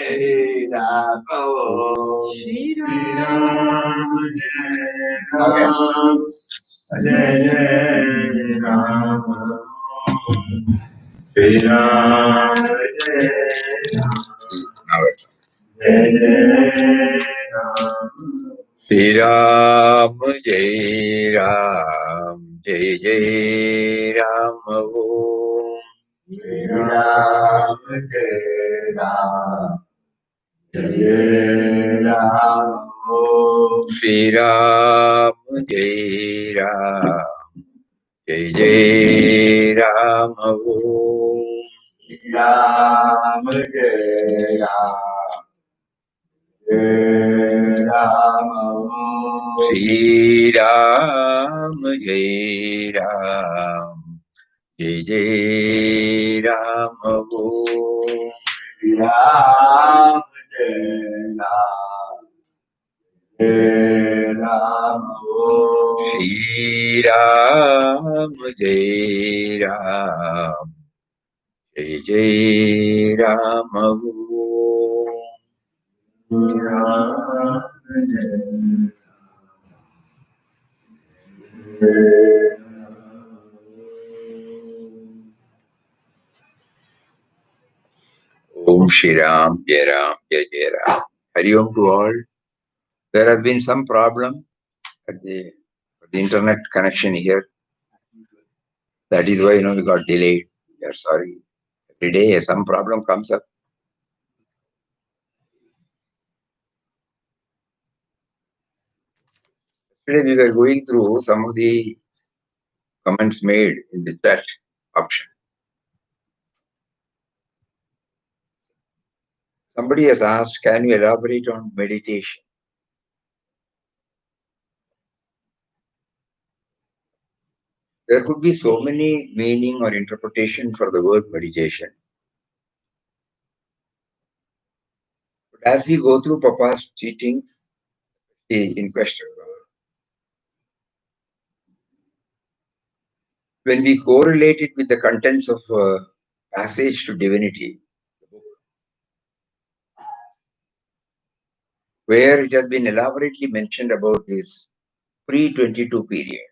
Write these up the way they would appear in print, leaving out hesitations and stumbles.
Jai Ram, Shri Ram, Jai Ram, Shri Ram, Shri Ram, Jai Ram, Jai Jai Ram, Shri Ram, Jai Ram. Jai Ram, Shri Ram, Jai Ram, Jai Jai Ram, Shri Ram, Jai Ram, Jai Ram, Shri Ram, Jai Ram, Jai Jai Ram, Shri Ram, Jai Ram. Jai Ram, Shri Ram, Jai Ram, Jai Jai Ram, Om Shri Ram, Jai Ram, Jai Jai Ram. Hari Om to all. There has been some problem at the internet connection here. That is why we got delayed. We are sorry. Every day some problem comes up. Today we were going through some of the comments made in the chat option. Somebody has asked, can you elaborate on meditation? There could be so many meaning or interpretation for the word meditation. But as we go through Papa's teachings in question, when we correlate it with the contents of Passage to Divinity, where it has been elaborately mentioned about this pre-22 period.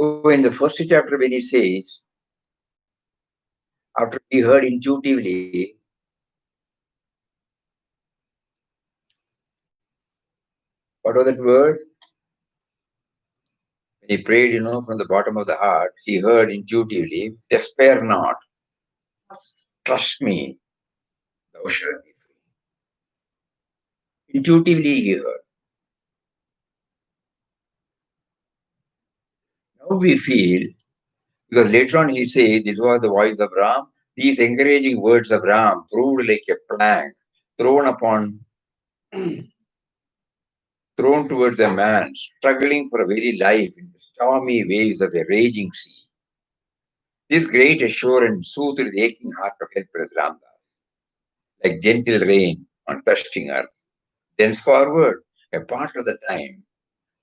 So in the first chapter, when he says, after he heard intuitively, what was that word? When he prayed, from the bottom of the heart, he heard intuitively, despair not, trust me, thou shalt be free. Intuitively he heard. Now we feel, because later on he said, this was the voice of Ram, these encouraging words of Ram proved like a plank thrown towards a man struggling for a very life in the stormy waves of a raging sea. This great assurance soothed the aching heart of helpless Ramdas, like gentle rain on thirsting earth. Thenceforward, a part of the time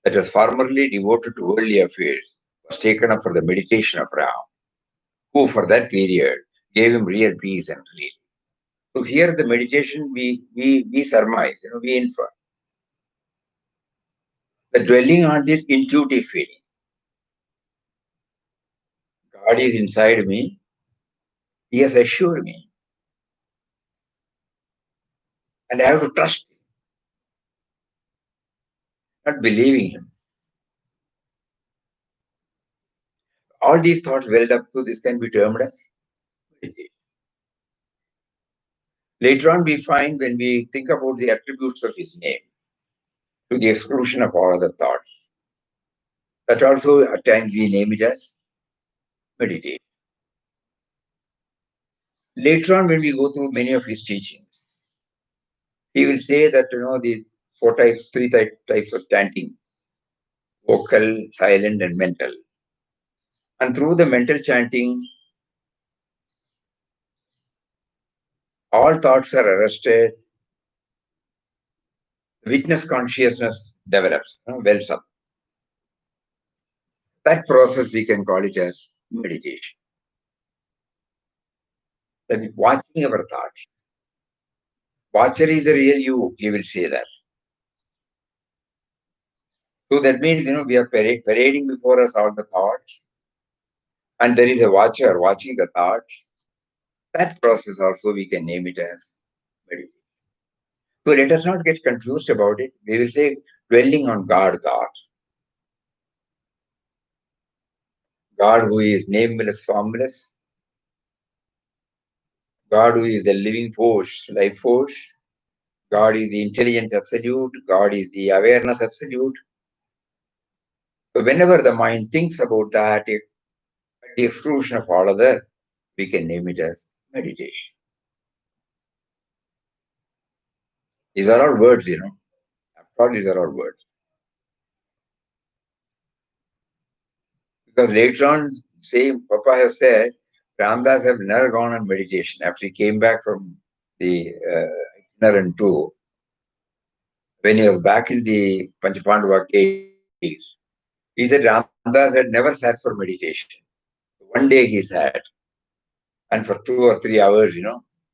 that was formerly devoted to worldly affairs was taken up for the meditation of Ram, who for that period gave him real peace and relief. So here the meditation we surmise, we infer. The dwelling on this intuitive feeling. God is inside me. He has assured me. And I have to trust him, not believing him. All these thoughts welled up, so this can be termed as meditation. Later on, we find when we think about the attributes of his name, to the exclusion of all other thoughts, that also at times we name it as meditation. Later on, when we go through many of his teachings, he will say that, the three types of chanting, vocal, silent, and mental. And through the mental chanting, all thoughts are arrested, witness consciousness develops, wells up. That process we can call it as meditation. That is watching our thoughts. Watcher is the real you, he will say that. So that means, we are parading before us all the thoughts, and there is a watcher watching the thoughts. That process also we can name it as meditation. So let us not get confused about it. We will say dwelling on God thought. God who is nameless, formless. God who is the living force, life force. God is the intelligence absolute. God is the awareness absolute. So whenever the mind thinks about that, at the exclusion of all other, we can name it as meditation. These are all words, After all, these are all words. Because later on, same Papa has said, Ramdas have never gone on meditation. After he came back from the itinerant tour, when he was back in the Panchapandava caves, he said Ramdas had never sat for meditation. One day he sat, and for 2 or 3 hours, he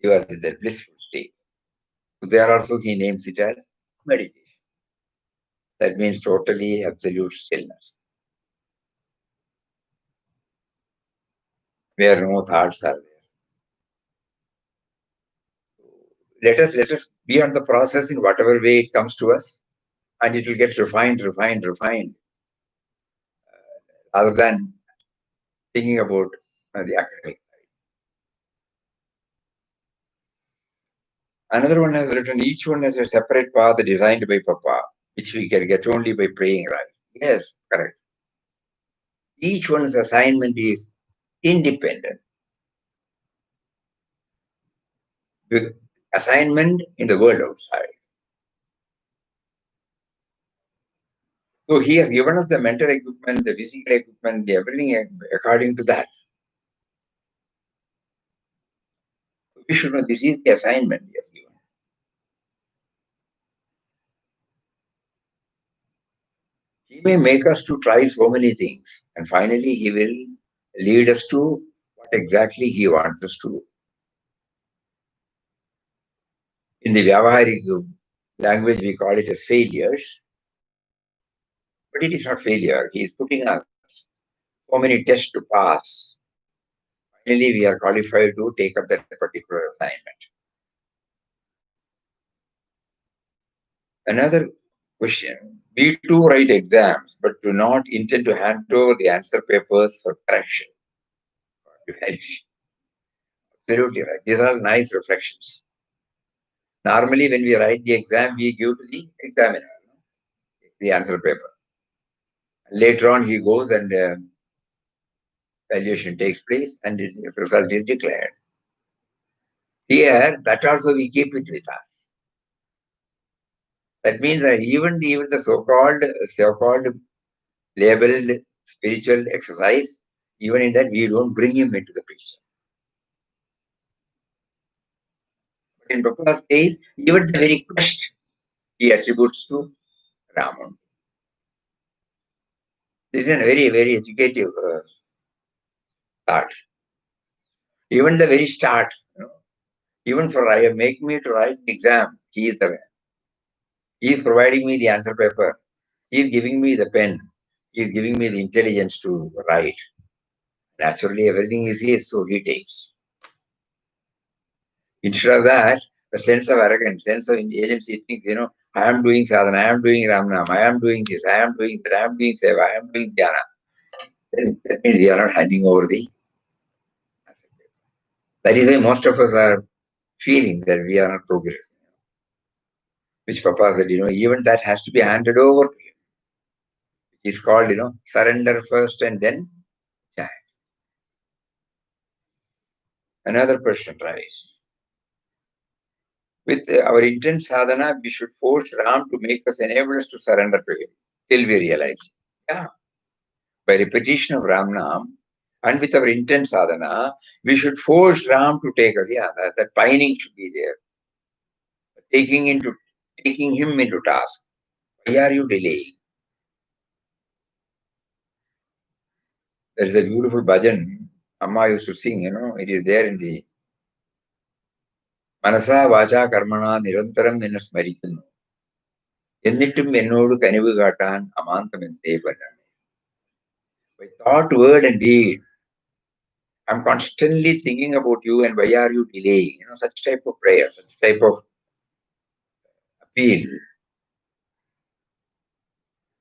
was in that blissful state. So there also he names it as meditation. That means totally absolute stillness, where no thoughts are there. Let us be on the process in whatever way it comes to us, and it will get refined, rather than thinking about the academic. Another one has written, each one has a separate path designed by Papa, which we can get only by praying right. Yes, correct. Each one's assignment is independent. The assignment in the world outside. So he has given us the mental equipment, the physical equipment, everything according to that. We should know this is the assignment he has given. He may make us to try so many things, and finally he will lead us to what exactly he wants us to do. In the Vyavaharik language, we call it as failures, but it is not failure. He is putting us so many tests to pass. Finally, we are qualified to take up that particular assignment. Another question. We too write exams, but do not intend to hand over the answer papers for correction. Absolutely right. These are nice reflections. Normally, when we write the exam, we give to the examiner the answer paper. Later on, he goes and valuation takes place and the result is declared. Here, that also we keep it with us. That means that even the so-called labeled spiritual exercise, even in that we don't bring him into the picture. But in Papa's case, even the very quest he attributes to Raman. This is a very, very educative thought. Even the very start, even for make me to write the exam, he is providing me the answer paper. He is giving me the pen. He is giving me the intelligence to write. Naturally, everything is his, so he takes. Instead of that, the sense of arrogance, sense of agency thinks, I am doing sadhana, I am doing Ramnam, I am doing this, I am doing that, I am doing seva, I am doing dhyana. Then that means we are not handing over the answer paper. That is why most of us are feeling that we are not progressing. Which Papa said, even that has to be handed over to him. It is called, surrender first and then chant. Another person, right? With our intense sadhana, we should force Ram to make us enable us to surrender to him till we realize. Yeah. By repetition of Ram Nam and with our intense sadhana, we should force Ram to take us. Yeah, that pining should be there. Taking him into task. Why are you delaying? There is a beautiful bhajan Amma used to sing, it is there in the Manasa vacha karmana nirantaram enna smarikunnu. Ennittum ennodu kanivu kaatan amanthamente pannanu. By thought, word and deed, I'm constantly thinking about you and why are you delaying? Such type of prayer, such type of appeal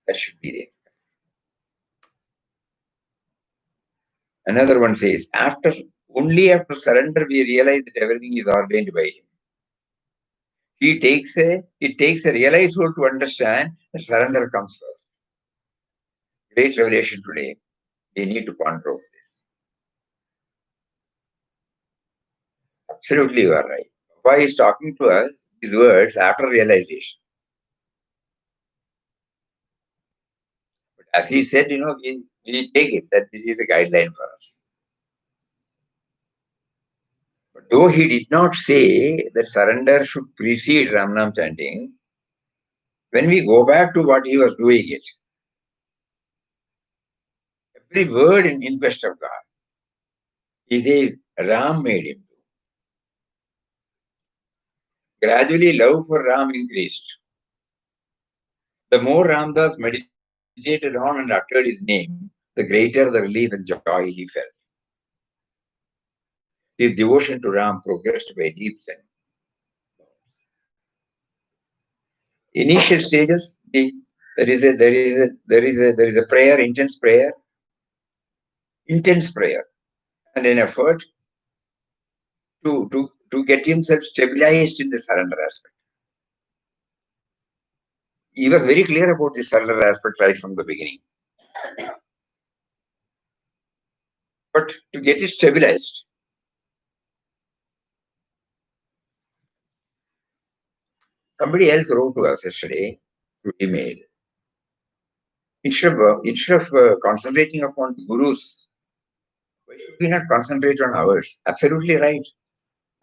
that should be there. Another one says, only after surrender we realize that everything is ordained by him. It takes a realized soul to understand that surrender comes first. Great revelation today. We need to ponder over this. Absolutely, you are right. Papa is talking to us these words after realization. But as he said, we take it that this is a guideline for us. But though he did not say that surrender should precede Ramnam chanting, when we go back to what he was doing it, every word in inquest of God, he says, Ram made him. Gradually, love for Ram increased. The more Ramdas meditated on and uttered his name, the greater the relief and joy he felt. His devotion to Ram progressed by leaps and bounds. Initial stages, there is a prayer, intense prayer, and an effort to get himself stabilized in the surrender aspect. He was very clear about the surrender aspect right from the beginning. But to get it stabilized, somebody else wrote to us yesterday through email. Instead of concentrating upon the gurus, why should we not concentrate on ours? Absolutely right.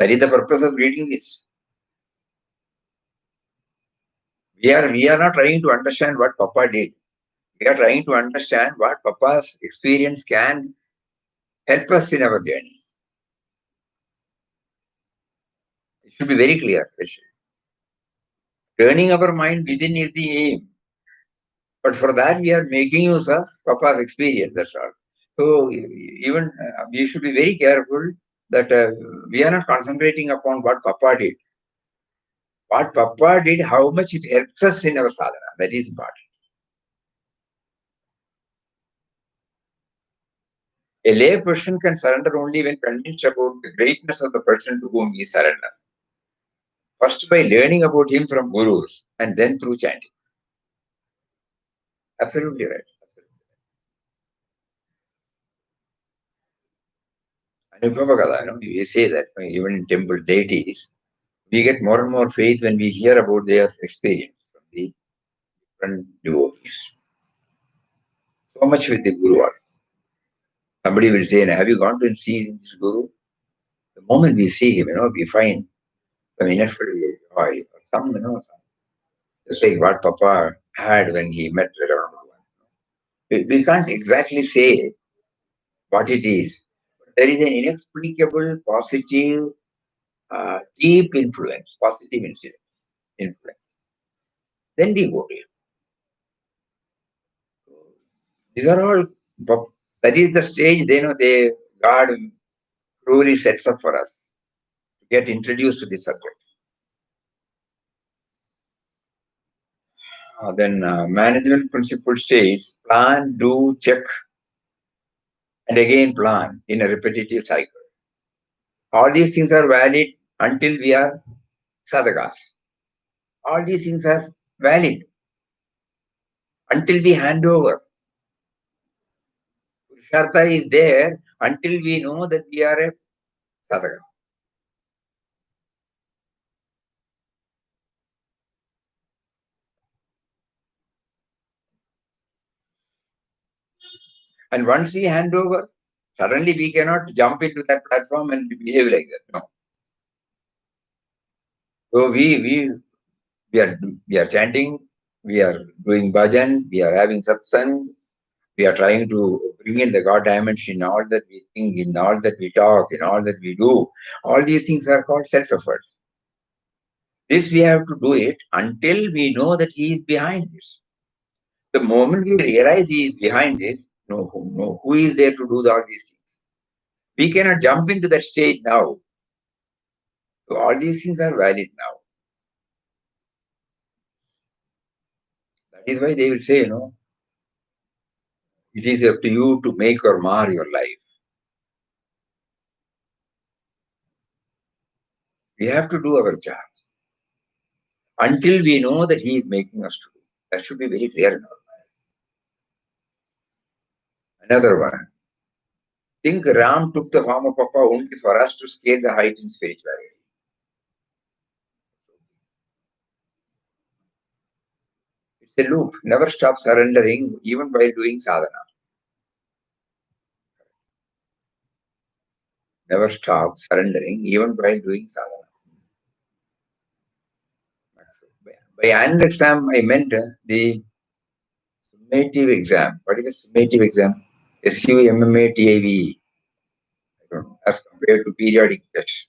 That is the purpose of reading this. We are not trying to understand what Papa did. We are trying to understand what Papa's experience can help us in our journey. It should be very clear. Turning our mind within is the aim. But for that, we are making use of Papa's experience, that's all. So even we should be very careful that we are not concentrating upon what Papa did. What Papa did, how much it helps us in our sadhana, that is important. A lay person can surrender only when convinced about the greatness of the person to whom he surrender. First by learning about him from gurus and then through chanting. Absolutely right. Anubhava Kada, we say that even in temple deities, we get more and more faith when we hear about their experience from the different devotees. So much with the Guru. Somebody will say, have you gone to see this Guru? The moment we see him, we find some ineffable joy or some, just like what Papa had when he met Ravana. We can't exactly say what it is. There is an inexplicable, positive, deep influence, positive influence. Then we go to him. These are all, that is the stage, God truly sets up for us to get introduced to this subject. Then management principle states, plan, do, check, and again plan in a repetitive cycle. All these things are valid until we are sadhakas. All these things are valid until we hand over. Purushartha is there until we know that we are a sadhaka. And once we hand over, suddenly we cannot jump into that platform and behave like that. No. So we are chanting, we are doing bhajan, we are having satsang, we are trying to bring in the God dimension in all that we think, in all that we talk, in all that we do. All these things are called self-efforts. This we have to do it until we know that he is behind this. The moment we realize he is behind this, no, who is there to do all these things? We cannot jump into that stage now. So all these things are valid now. That is why they will say, it is up to you to make or mar your life. We have to do our job until we know that he is making us to do. That should be very clear in our mind. Another one. Think Ram took the form of Papa only for us to scale the height in spirituality. It's a loop. Never stop surrendering even while doing sadhana. Never stop surrendering even while doing sadhana. By annual exam, I meant the summative exam. What is the summative exam? SUMMATIVE. I don't know. As compared to periodic test.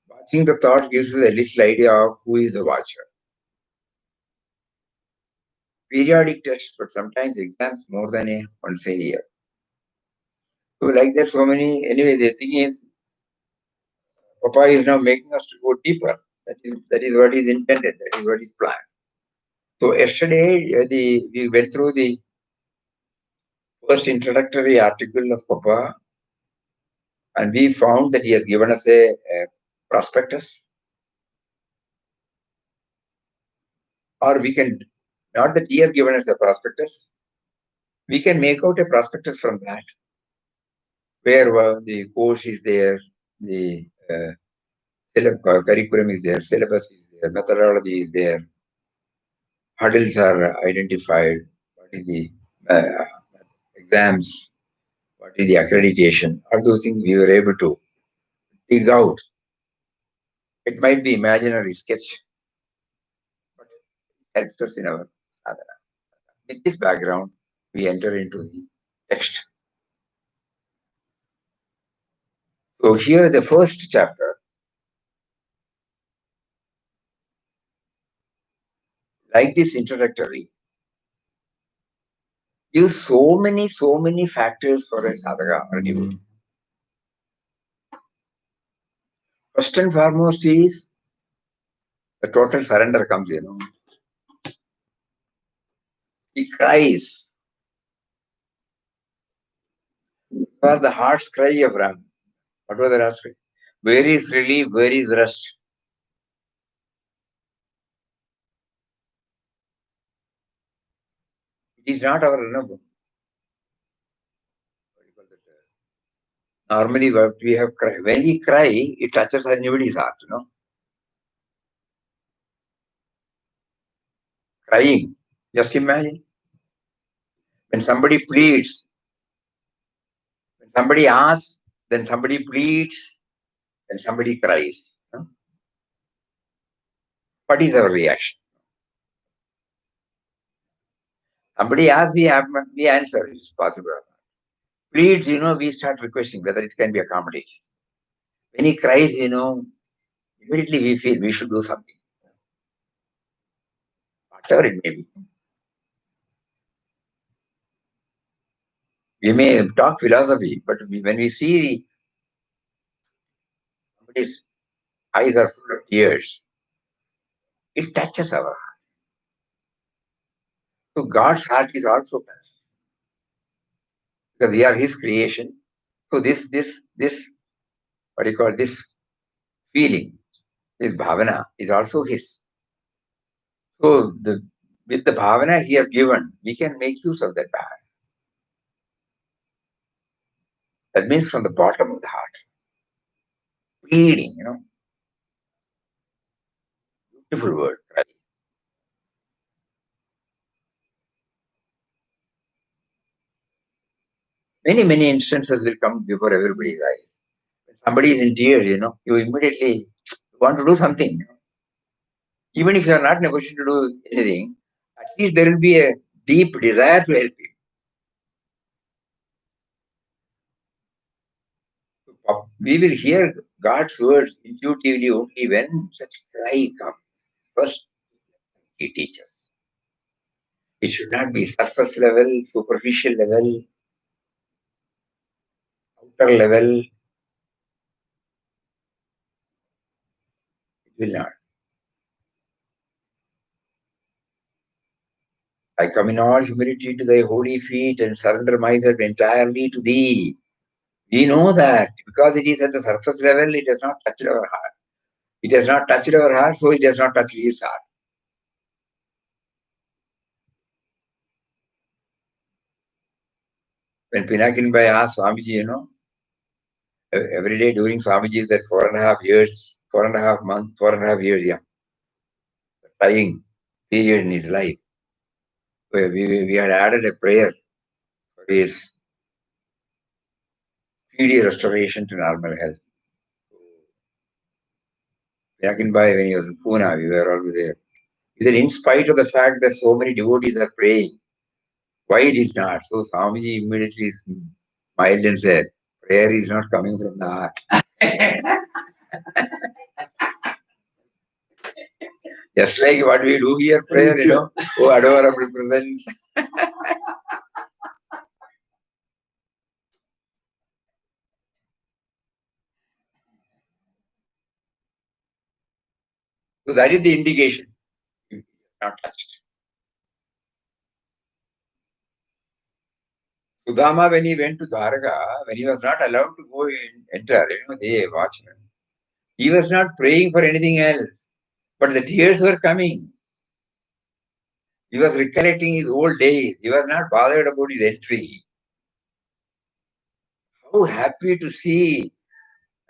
Watching the thoughts gives us a little idea of who is the watcher. Periodic test, but sometimes exams more than once a year. So like that, so many. Anyway, the thing is, Papa is now making us to go deeper. That is what is intended. That is what is planned. So yesterday, we went through the first introductory article of Papa, and we found that he has given us a prospectus, or we can, not that he has given us a prospectus, we can make out a prospectus from that, where the course is there, the curriculum is there, syllabus is there, methodology is there, hurdles are identified, what is the uh, exams, what is the accreditation, all those things we were able to dig out. It might be imaginary sketch, but it helps us in our sadhana. With this background, we enter into the text. So here the first chapter, like this introductory, gives so many factors for a sadhaka or devotee. First and foremost is the total surrender comes, He cries. It was the heart's cry of Ram. What was the heart's cry? Where is relief? Where is rest? It is not our, normally what we have cry. When we cry, it touches anybody's heart, Crying. Just imagine. When somebody pleads, when somebody asks, then somebody pleads, then somebody cries. What is our reaction? Somebody asks, we answer. It's possible. Pleads, we start requesting whether it can be accommodated. When he cries, immediately we feel we should do something. Whatever it may be. We may talk philosophy, but when we see somebody's eyes are full of tears, it touches our heart. So God's heart is also touched because we are His creation. So this what do you call this feeling, this bhavana is also His. So with the bhavana He has given, we can make use of that bhavana. That means from the bottom of the heart, pleading. Beautiful word. Right? Many instances will come before everybody's eyes. When somebody is in tears, you immediately want to do something. Even if you are not in a position to do anything, at least there will be a deep desire to help you. So We will hear God's words intuitively only when such cry comes. First, He teaches. It should not be surface level, superficial level, outer level. It will not. I come in all humility to thy holy feet and surrender myself entirely to thee. We know that because it is at the surface level, it has not touched our heart. It has not touched our heart, so it has not touched his heart. When Pinakinbai asked Swamiji, every day during Swamiji's that 4.5 years, 4.5 months, 4.5 years, trying period in his life, where we had added a prayer for his speedy restoration to normal health. Pinakinbai, when he was in Pune, we were also there. He said, in spite of the fact that so many devotees are praying, why it is not? So Swamiji immediately smiled and said, prayer is not coming from the heart. Just like what we do here, prayer, oh, adorable presence. So that is the indication. Not touched. Sudama, when he went to Dwaraka, when he was not allowed to go and enter, they watchmen. He was not praying for anything else, but the tears were coming. He was recollecting his old days. He was not bothered about his entry. How happy to see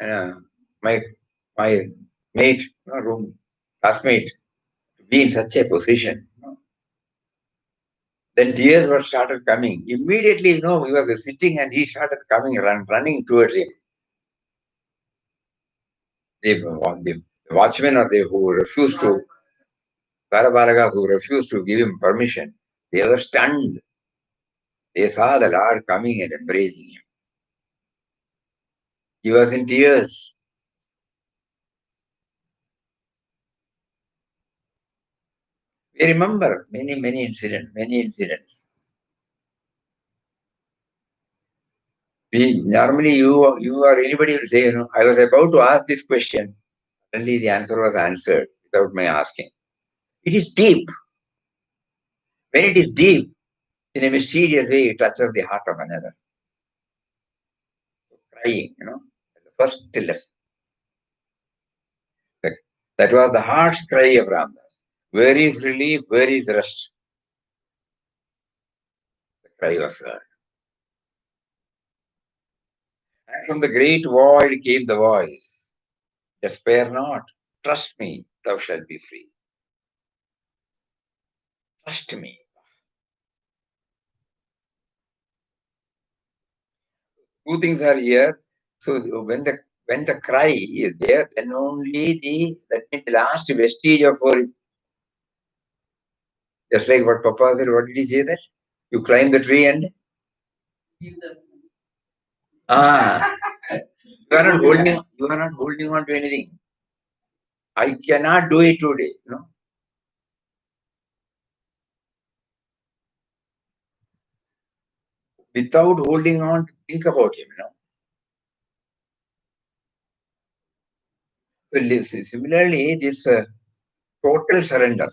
my my mate, room classmate, to be in such a position. Then tears were started coming. Immediately, he was sitting and he started coming, running towards him. The watchmen or they who refused to, Parabaragas who refused to give him permission, they were stunned. They saw the Lord coming and embracing him. He was in tears. We remember many incidents. Normally you or anybody will say, I was about to ask this question. Suddenly the answer was answered without my asking. It is deep. When it is deep, in a mysterious way, it touches the heart of another. Crying, the first lesson. That was the heart's cry of Ramdas. Where is relief? Where is rest? The cry was heard. And from the great void came the voice. Despair not. Trust me, thou shalt be free. Trust me. Two things are here. So when the cry is there, then only that means the last vestige of our, just like what Papa said, what did he say that? You climb the tree and you are not holding on to anything. I cannot do it today, without holding on to think about him, So similarly, this total surrender,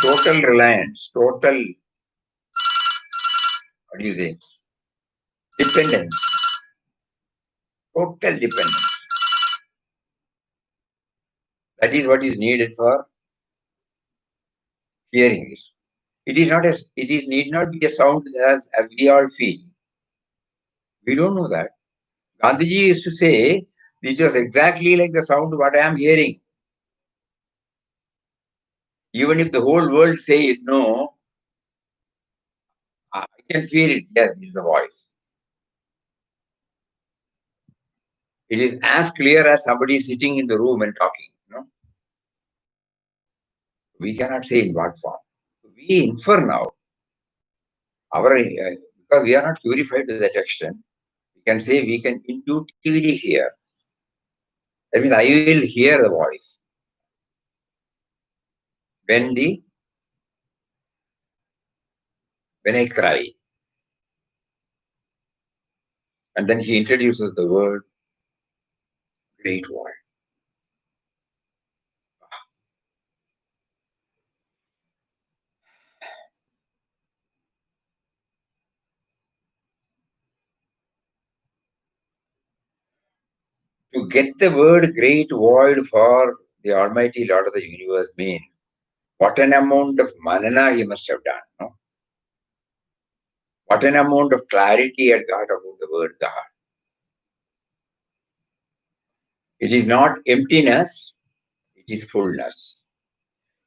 total reliance, total, what do you say, dependence, total dependence. That is what is needed for hearing this. It need not be a sound as we all feel. We don't know that. Gandhiji used to say, it was exactly like the sound what I am hearing. Even if the whole world says no, I can feel it. Yes, it's the voice. It is as clear as somebody sitting in the room and talking. We cannot say in what form. We infer now. Because we are not purified to that extent, can say we can intuitively hear. That means I will hear the voice when I cry. And then he introduces the word great void. To get the word great void for the Almighty Lord of the universe means what an amount of manana he must have done. No? What an amount of clarity he had got about the word God. It is not emptiness, it is fullness.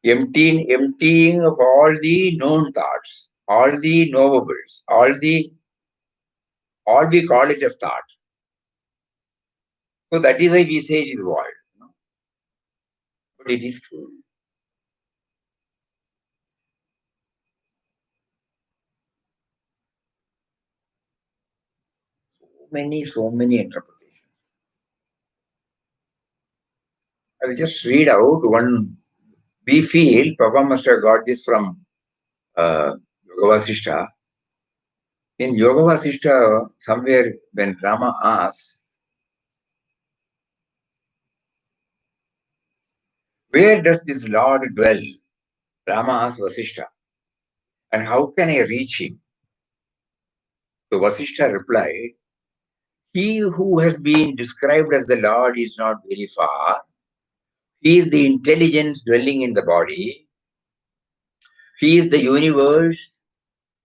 Emptying of all the known thoughts, all the knowables, all we call it as thought. So that is why we say it is void. No? But it is full. So many interpretations. I'll just read out one. We feel Papa must have got this from Yoga Vasishta. In Yoga Vasishta, somewhere when Rama asks, where does this Lord dwell? Rama asks Vasishta, and how can I reach him? So Vasishta replied, he who has been described as the Lord is not very far. He is the intelligence dwelling in the body. He is the universe,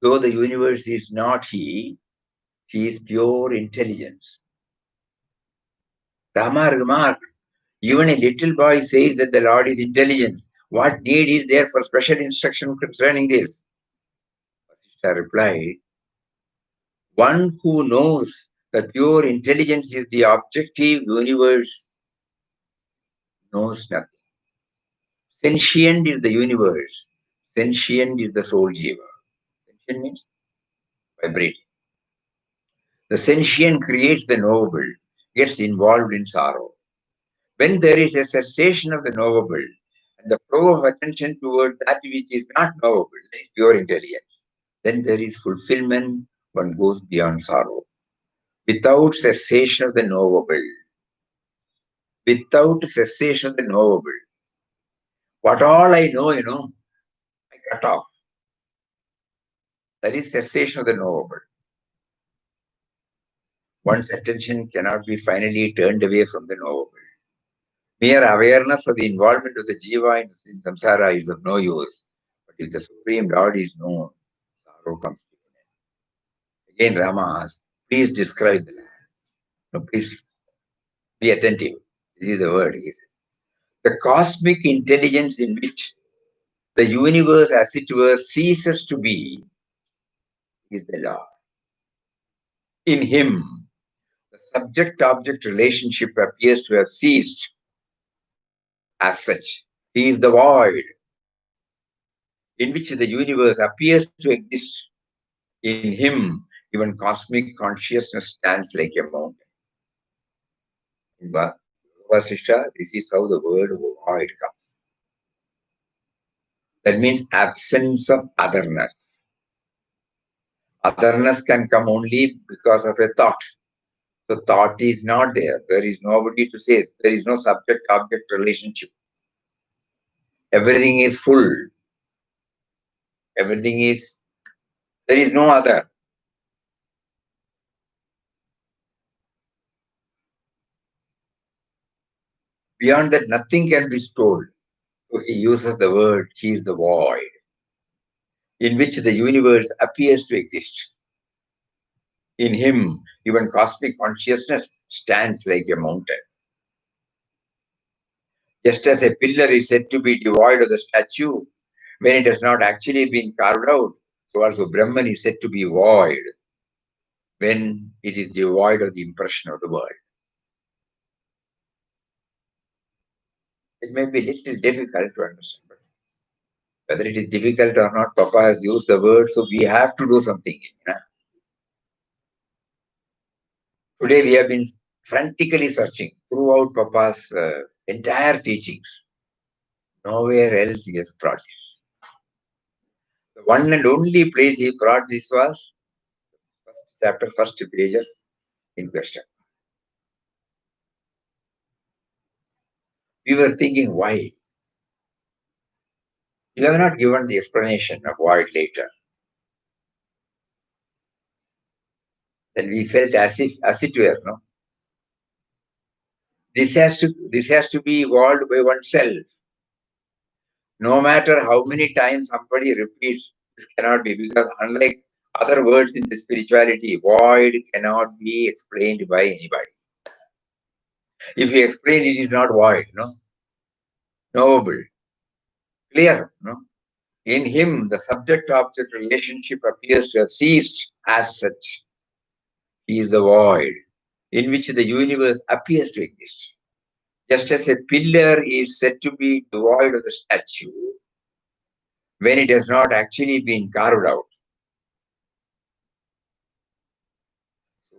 though the universe is not he. He is pure intelligence. Rama remarked, even a little boy says that the Lord is intelligence. What need is there for special instruction concerning this? Vasishtha replied, one who knows that pure intelligence is the objective universe knows nothing. Sentient is the universe. Sentient is the soul jiva. Sentient means vibrating. The sentient creates the knowable, gets involved in sorrow. When there is a cessation of the knowable and the flow of attention towards that which is not knowable, that is pure intelligence, then there is fulfillment, one goes beyond sorrow. Without cessation of the knowable, without cessation of the knowable, what all I know, I cut off. That is cessation of the knowable. One's attention cannot be finally turned away from the knowable. Mere awareness of the involvement of the jiva in samsara is of no use. But if the Supreme Lord is known, sorrow comes to an end. Again, Rama asks, please describe the land. No, please be attentive. This is the word. He said. The cosmic intelligence in which the universe, as it were, ceases to be is the Lord. In him, the subject-object relationship appears to have ceased as such. He is the void in which the universe appears to exist. In him, even cosmic consciousness stands like a mountain. In Vasishtha, this is how the word void comes. That means absence of otherness. Otherness can come only because of a thought. The thought is not there. There is nobody to say. There is no subject-object relationship. Everything is full. Everything is, there is no other. Beyond that, nothing can be told. So he uses the word, he is the void, in which the universe appears to exist. In him, even cosmic consciousness stands like a mountain. Just as a pillar is said to be devoid of the statue, when it has not actually been carved out, so also Brahman is said to be void, when it is devoid of the impression of the world. It may be a little difficult to understand, but whether it is difficult or not, Papa has used the word, so we have to do something. Today we have been frantically searching throughout Papa's entire teachings. Nowhere else he has brought this. The one and only place he brought this was first chapter, first page in question. We were thinking why. You have not given the explanation of why later. Then we felt as it were, no? This has to be evolved by oneself. No matter how many times somebody repeats, this cannot be, because unlike other words in the spirituality, void cannot be explained by anybody. If you explain it is not void, no? Knowable, clear, no? In him, the subject-object relationship appears to have ceased as such. He is the void in which the universe appears to exist. Just as a pillar is said to be devoid of the statue when it has not actually been carved out.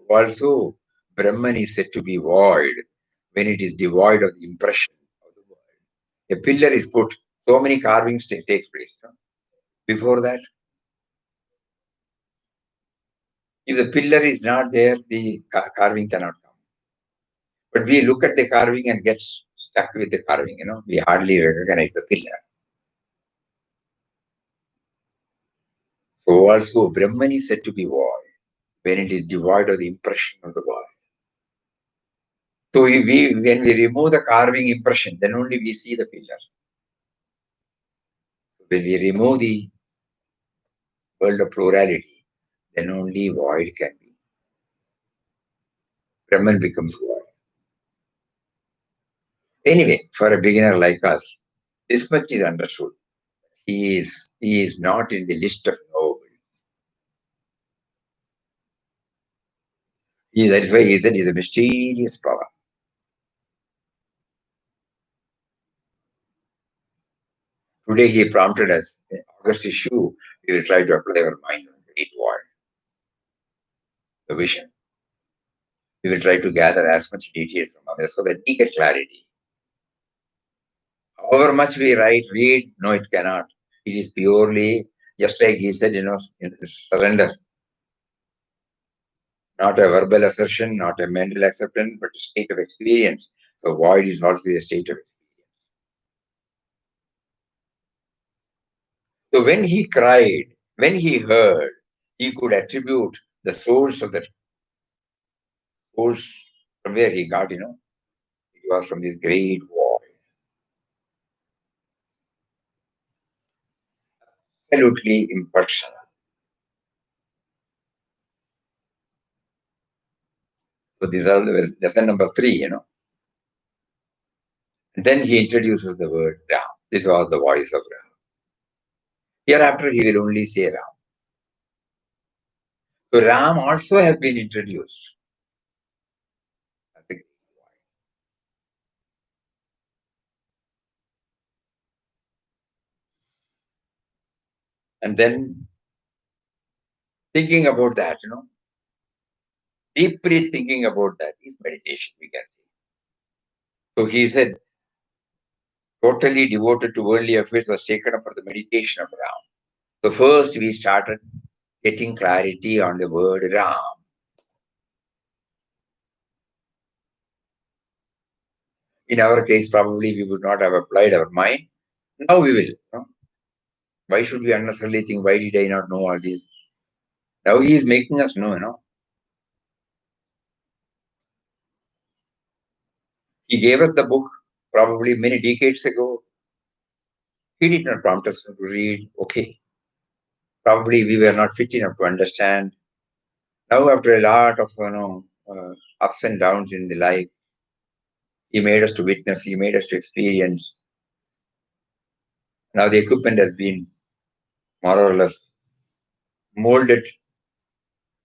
Also, Brahman is said to be void when it is devoid of the impression of the world. A pillar is put, so many carvings takes place. Before that, if the pillar is not there, the carving cannot come. But we look at the carving and get stuck with the carving, we hardly recognize the pillar. So also, Brahman is said to be void when it is devoid of the impression of the world. So when we remove the carving impression, then only we see the pillar. When we remove the world of plurality, then only void can be. Brahman becomes void. Anyway, for a beginner like us, this much is understood. He is not in the list of noble. That is why he said he is a mysterious power. Today he prompted us, in August issue, we will try to apply our mind on the great void, the vision. We will try to gather as much detail from others so that we get clarity. However much we read, no, it cannot. It is purely, just like he said, surrender. Not a verbal assertion, not a mental acceptance, but a state of experience. So void is also a state of experience. So when he cried, when he heard, he could attribute the source of that source from where he got, it was from this great void. Absolutely impersonal. So these are the lesson number 3, And then he introduces the word Ram. This was the voice of Ram. Hereafter he will only say Ram. So Ram also has been introduced. And then thinking about that, deeply thinking about that is meditation, we can say. So he said, totally devoted to worldly affairs was taken up for the meditation of Ram. So first we started getting clarity on the word Ram. In our case, probably we would not have applied our mind. Now we will. Why should we unnecessarily think, why did I not know all this? Now he is making us know. He gave us the book probably many decades ago. He did not prompt us to read. Okay. Probably we were not fit enough to understand. Now, after a lot of ups and downs in the life, he made us to witness. He made us to experience. Now the equipment has been more or less molded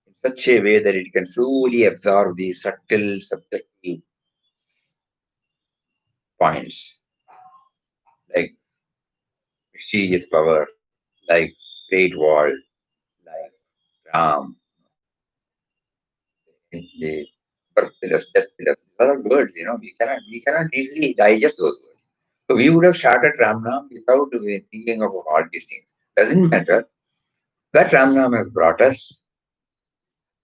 in such a way that it can slowly absorb the subtle, subjective points, like mysterious power, like great wall, like Ram, the birth pillars, death pillars. These are all words, we cannot easily digest those words. So we would have started Ramnam without thinking about all these things. Doesn't matter. That Ramnam has brought us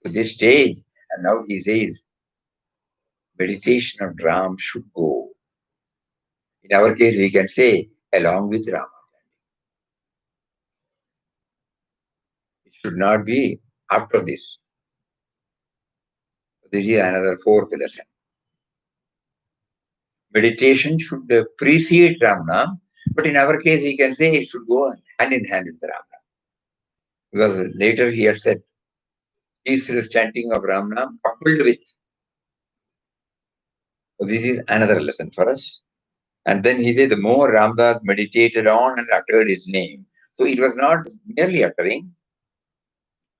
to this stage, and now he says meditation on Ram should go. In our case, we can say along with Rama. It should not be after this. This is another fourth lesson. Meditation should precede Ramnam, but in our case, we can say it should go hand in hand with Ramnam. Because later he had said, ceaseless chanting of Ramnam coupled with. So this is another lesson for us. And then he said, the more Ramdas meditated on and uttered his name. So it was not merely uttering.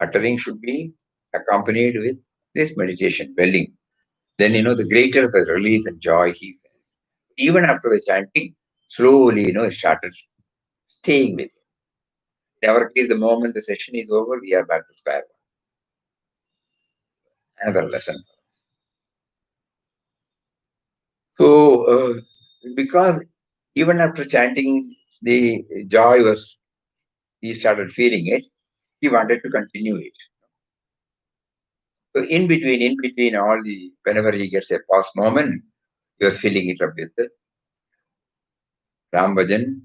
Uttering should be accompanied with this meditation, welling. Then, the greater the relief and joy he felt. Even after the chanting, slowly, it started staying with him. In our case, the moment the session is over, we are back to square one. Another lesson. So, because even after chanting, the joy was, he started feeling it, he wanted to continue it. So, in between all the, whenever he gets a pause moment, he was filling it up with the Ram Bhajan.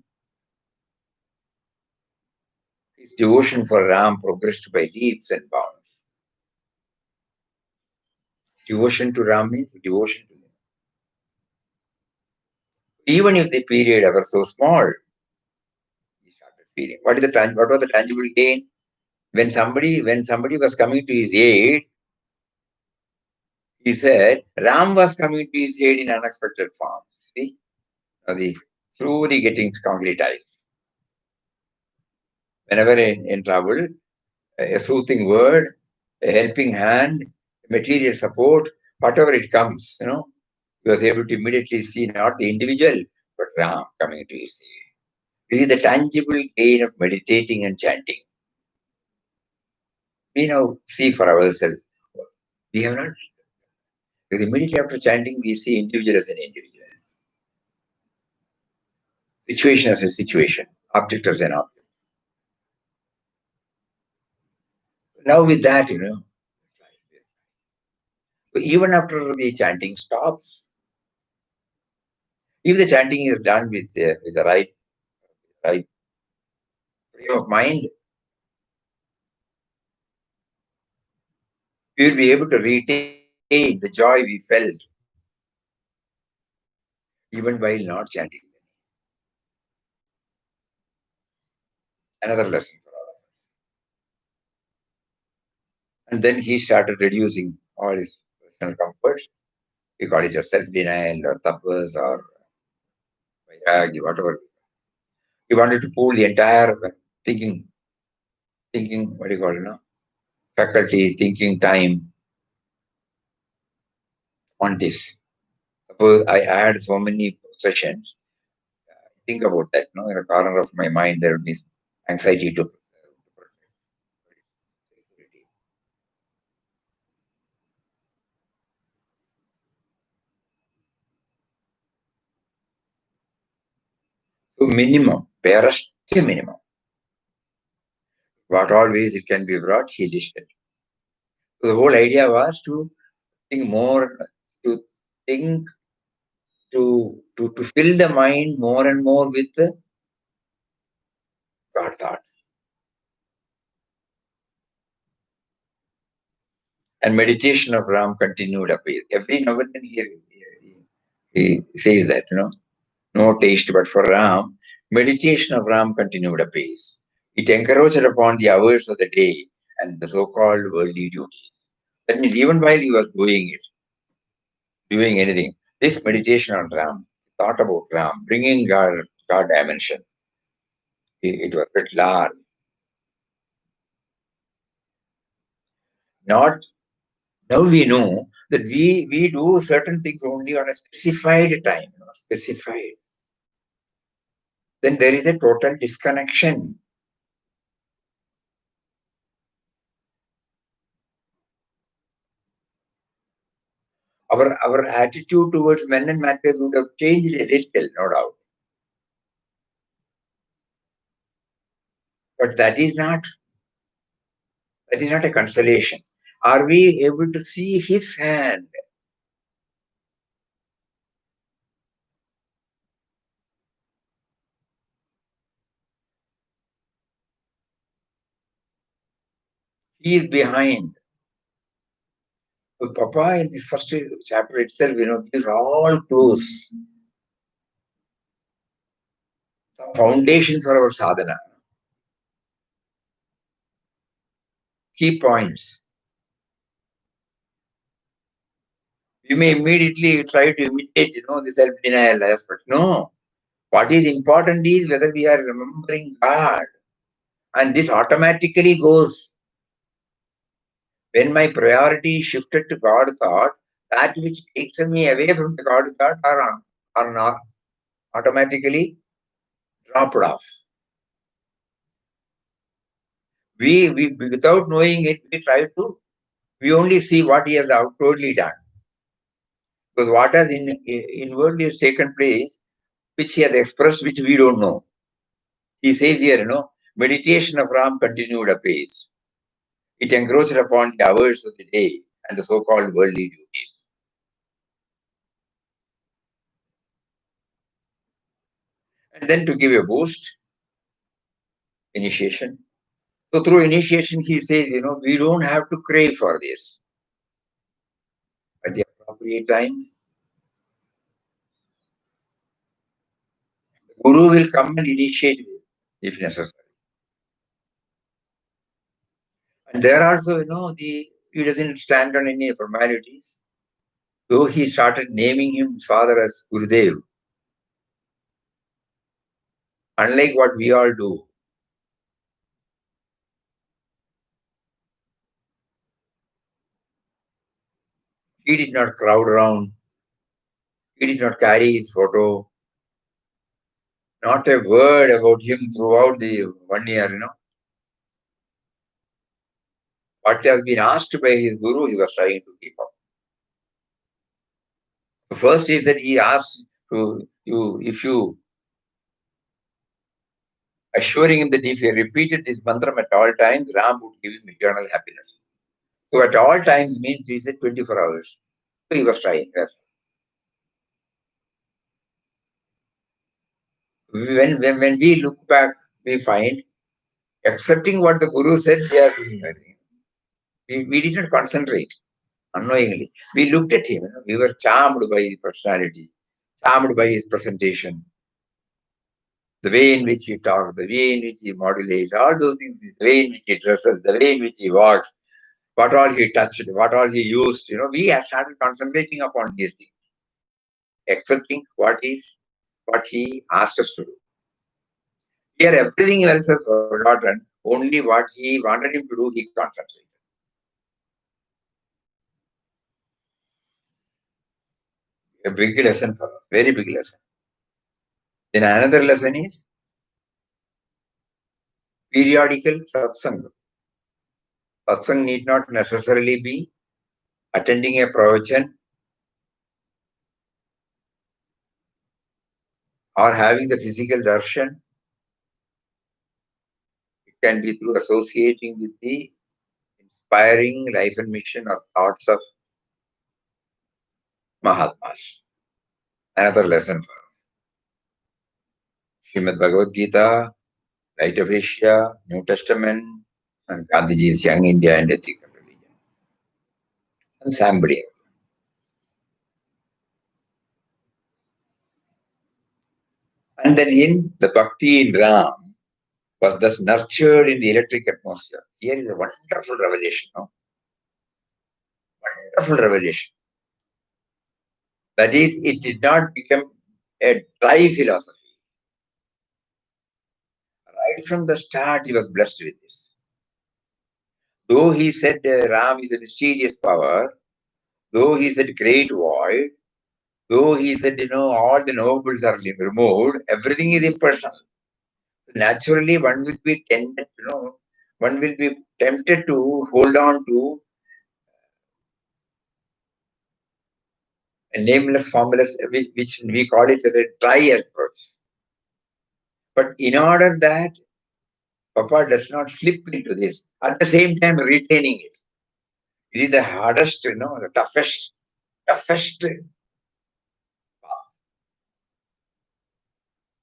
His devotion for Ram progressed by leaps and bounds. Devotion to Ram means devotion to him. Even if the period ever so small, he started feeling. What was the tangible gain? When somebody was coming to his aid, he said Ram was coming to his aid in unexpected forms. See, now the slowly getting concretized. Whenever in trouble, a soothing word, a helping hand, material support, whatever it comes, he was able to immediately see not the individual, but Ram coming to his aid. This is the tangible gain of meditating and chanting. We now see for ourselves. We have not, because immediately after chanting, we see individual as an individual, situation as a situation, object as an object. Now with that, even after the chanting stops, if the chanting is done with the right frame of mind, we will be able to retain the joy we felt even while not chanting. Another lesson for all of us. And then he started reducing all his personal comforts. We call it your self-denial or tapas or vairagya, whatever. He wanted to pull the entire thinking, what do you call it, faculty, thinking time on this. Suppose I had so many sessions, think about that, in the corner of my mind, there would be anxiety to so minimum, barest minimum. What all ways it can be brought, he listed. So the whole idea was to think more, to think, to fill the mind more and more with the God thought. And meditation of Ram continued apace. Every now and then he says that, no taste but for Ram. Meditation of Ram continued apace. It encroached upon the hours of the day and the so-called worldly duties. That means even while he was doing anything, this meditation on Ram, thought about Ram, bringing God dimension, it was at large. Not now we know that we do certain things only on a specified time, specified. Then there is a total disconnection. our attitude towards men and matters would have changed a little, no doubt. But that is not a consolation. Are we able to see his hand? He is behind. So Papa in the first chapter itself, gives all clues, some foundation for our sadhana, key points. We may immediately try to imitate, the self-denial aspect. No. What is important is whether we are remembering God. And this automatically goes. When my priority shifted to God thought, that which takes me away from the God thought are not automatically dropped off. We without knowing it, we only see what he has outwardly done. Because what has inwardly has taken place, which he has expressed, which we don't know. He says here, meditation of Ram continued apace. It encroached upon the hours of the day and the so-called worldly duties. And then to give a boost, initiation. So through initiation, he says, we don't have to crave for this. At the appropriate time, the Guru will come and initiate if necessary. And there also, he doesn't stand on any formalities. Though he started naming his father as Gurudev, unlike what we all do. He did not crowd around. He did not carry his photo. Not a word about him throughout the 1 year, What has been asked by his guru, he was trying to keep up. First is that he asked if you assuring him that if he repeated this mantra at all times, Ram would give him eternal happiness. So at all times means he said 24 hours. So he was trying. Yes. When we look back, we find accepting what the Guru said, we are doing everything. We did not concentrate unknowingly. We looked at him. We were charmed by his personality, charmed by his presentation, the way in which he talks, the way in which he modulates, all those things, the way in which he dresses, the way in which he walks, what all he touched, what all he used. We have started concentrating upon these things, accepting what he asked us to do. Here, everything else is forgotten. Only what he wanted him to do, he concentrated. A big lesson for us, very big lesson. Then another lesson is periodical satsang. Satsang need not necessarily be attending a pravachan or having the physical darshan. It can be through associating with the inspiring life and mission or thoughts of Mahatmas. Another lesson for us. Srimad Bhagavad Gita, Light of Asia, New Testament, and Gandhiji's Young India and Ethical Religion. And somebody. And then in the Bhakti in Ram was thus nurtured in the electric atmosphere. Here is a wonderful revelation. Wonderful revelation. That is, it did not become a dry philosophy. Right from the start, he was blessed with this. Though he said Ram is a mysterious power, though he said great void, though he said, all the nobles are removed, everything is impersonal. Naturally, one will be tempted, to hold on to a nameless, formless, which we call it as a dry approach. But in order that Papa does not slip into this, at the same time retaining it. It is the hardest, the toughest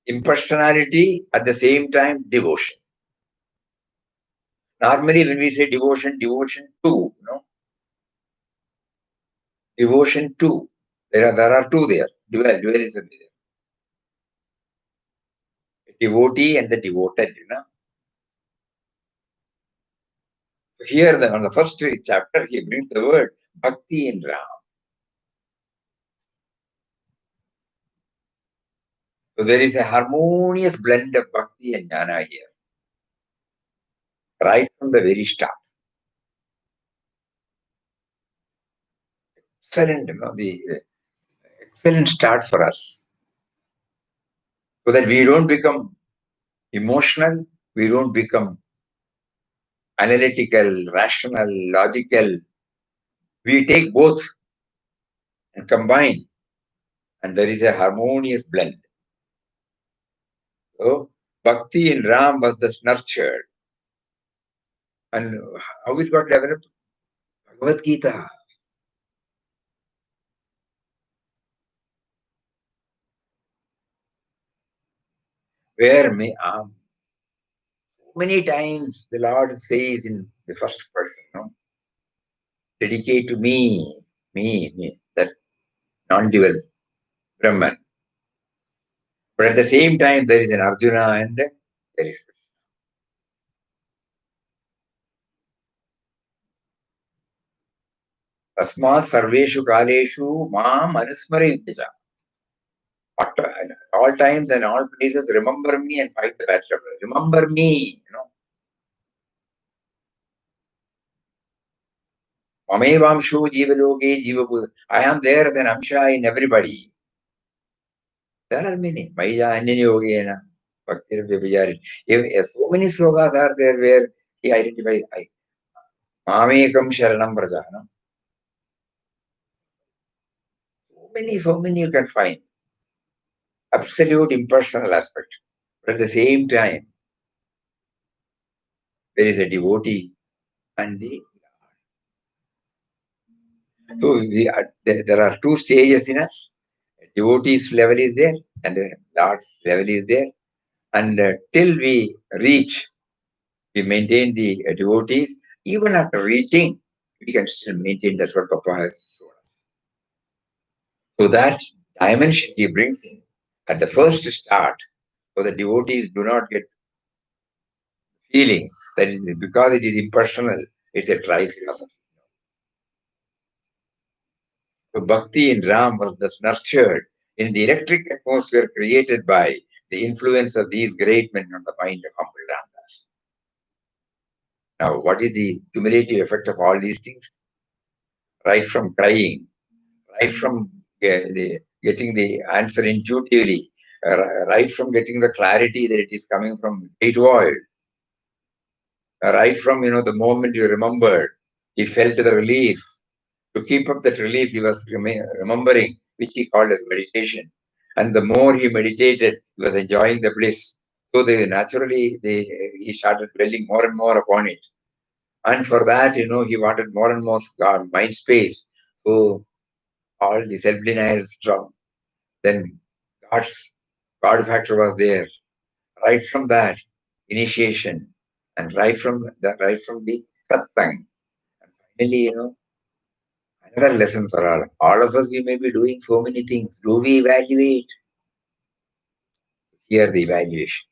impersonality, at the same time devotion. Normally, when we say devotion, devotion to, devotion to. There are two there. Dualism there. Devotee and the devoted, So here, on the first chapter, he brings the word Bhakti in Ram. So there is a harmonious blend of Bhakti and Jnana here, right from the very start. Excellent, the excellent start for us. So that we don't become emotional, we don't become analytical, rational, logical. We take both and combine, and there is a harmonious blend. So, Bhakti in Ram was thus nurtured. And how it got developed? Bhagavad Gita. Where many times the Lord says in the first person, dedicate to me, that non-dual Brahman. But at the same time, there is an Arjuna and there is Tasmat Sarveshu Kaleshu Mam Anusmarinja. At all times and all places, remember me and fight the battle. Remember me, Mamevamshu Jivaloge Jivabu. I am there as an Amsha in everybody. There are many. Maija Anini Yogena. Bhakti Vibhajari. So many slokas are there where he identifies Mamekam Sharanam Braja. So many you can find. Absolute impersonal aspect. But at the same time, there is a devotee and so there are two stages in us. Devotee's level is there and the Lord's level is there. And till we reach, we maintain the devotees. Even after reaching, we can still maintain. That's what Papa has shown us. So that dimension he brings in at the first start, so the devotees do not get feeling that is because it is impersonal, it's a dry philosophy. So Bhakti in Ram was thus nurtured in the electric atmosphere created by the influence of these great men on the mind of humble Ramdas. Now, what is the cumulative effect of all these things? Right from crying, right from getting the answer intuitively, right from getting the clarity that it is coming from great void, right from the moment you remembered, he felt the relief. To keep up that relief, he was remembering, which he called as meditation. And the more he meditated, he was enjoying the bliss. So he started dwelling more and more upon it. And for that, he wanted more and more mind space. So all the self-denial strong. Then God factor was there. Right from that, initiation, and right from the satsang. And finally, another lesson for all. All of us, we may be doing so many things. Do we evaluate? Here, the evaluation.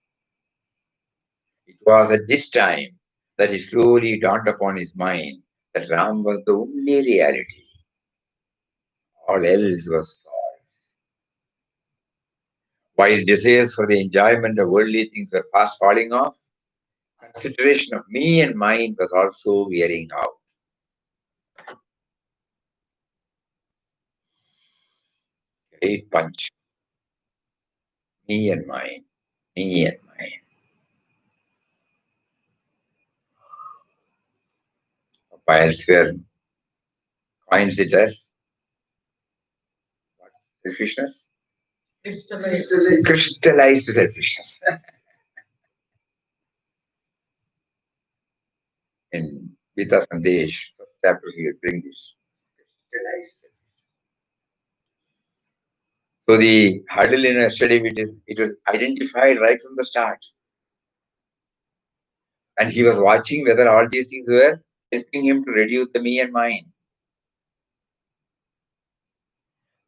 It was at this time that it slowly dawned upon his mind that Ram was the only reality. All else was false. While desires for the enjoyment of worldly things were fast falling off, consideration of me and mine was also wearing out. Great punch. Me and mine. Me and mine. Elsewhere coins it as Selfishness? Crystallized. Crystallized selfishness. In Gita Sandesh, first chapter, he will bring this. Crystallized. So the hurdle in a study, it was identified right from the start. And he was watching whether all these things were helping him to reduce the me and mine.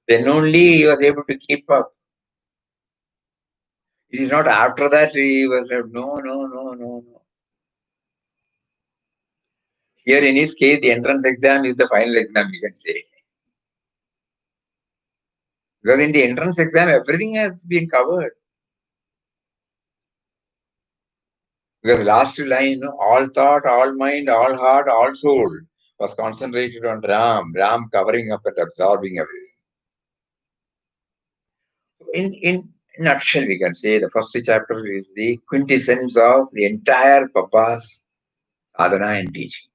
Then only he was able to keep up. It is not after that he was like, no. Here in his case, the entrance exam is the final exam, you can say. Because in the entrance exam, everything has been covered. Because last line, all thought, all mind, all heart, all soul was concentrated on Ram, Ram covering up and absorbing everything. In nutshell, we can say the first chapter is the quintessence of the entire Papa's sadhana and teaching.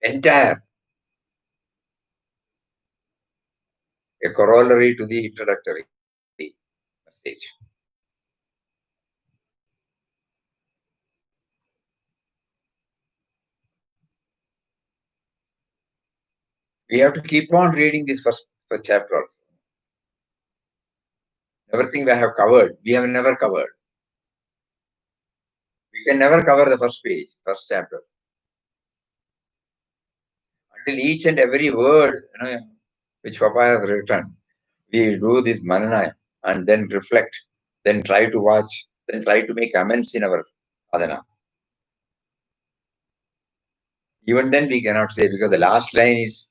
Entire. A corollary to the introductory message. We have to keep on reading this first chapter. Everything we have covered, we have never covered. We can never cover the first page, first chapter. Until each and every word which Papa has written, we do this manana and then reflect, then try to watch, then try to make amends in our sadhana. Even then we cannot say, because the last line is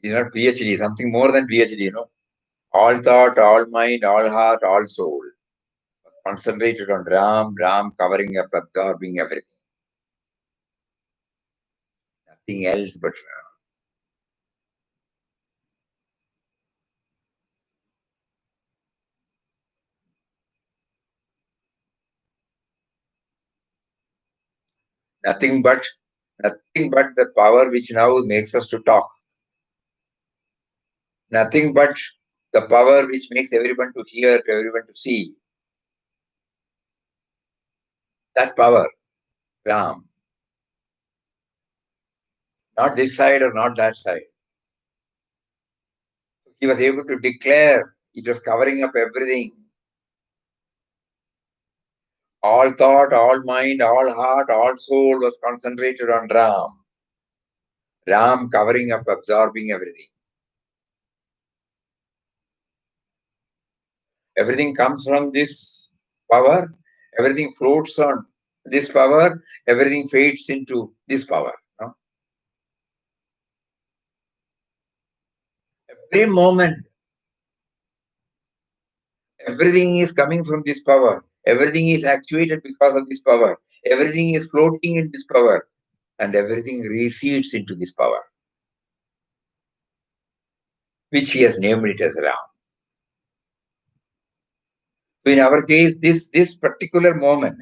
not PhD, something more than PhD, All thought, all mind, all heart, all soul was concentrated on Ram, Ram covering up, absorbing everything. Nothing else but Ram. Nothing but the power which now makes us to talk. Nothing but the power which makes everyone to hear, everyone to see. That power, Ram. Not this side or not that side. He was able to declare it was covering up everything. All thought, all mind, all heart, all soul was concentrated on Ram. Ram covering up, absorbing everything. Everything comes from this power. Everything floats on this power. Everything fades into this power. Every moment, everything is coming from this power. Everything is actuated because of this power. Everything is floating in this power. And everything recedes into this power, which he has named it as Ram. So in our case, this particular moment,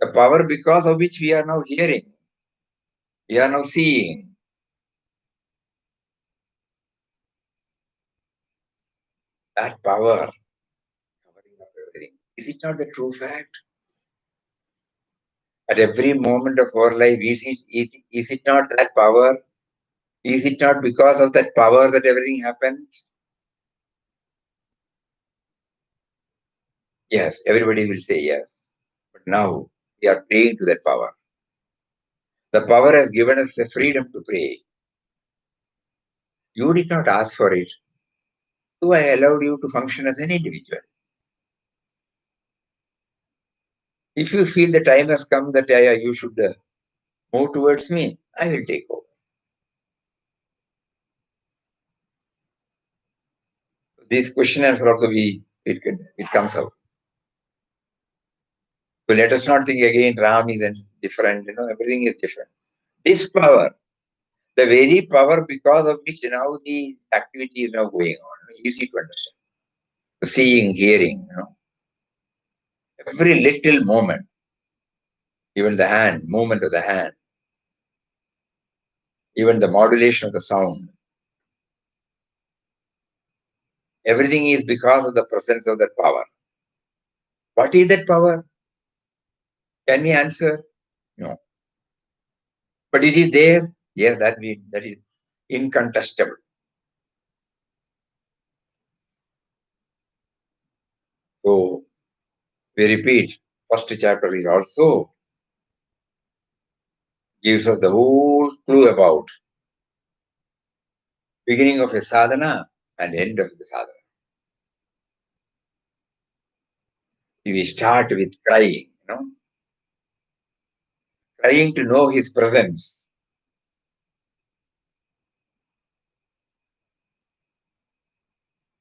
the power because of which we are now hearing, we are now seeing, that power covering up everything. Is it not the true fact? At every moment of our life, is it not that power? Is it not because of that power that everything happens? Yes, everybody will say yes. But now we are praying to that power. The power has given us the freedom to pray. You did not ask for it. So I allowed you to function as an individual. If you feel the time has come that you should move towards me, I will take over. This question answer also it comes out. So let us not think again Ram is different, everything is different. This power, the very power because of which now the activity is now going on, easy to understand. Seeing, hearing, every little moment, even the hand, movement of the hand, even the modulation of the sound. Everything is because of the presence of that power. What is that power? Can we answer? No. But it is there. Yes, that is incontestable. So we repeat, first chapter is also gives us the whole clue about beginning of a sadhana and end of the sadhana. We start with crying, trying to know his presence.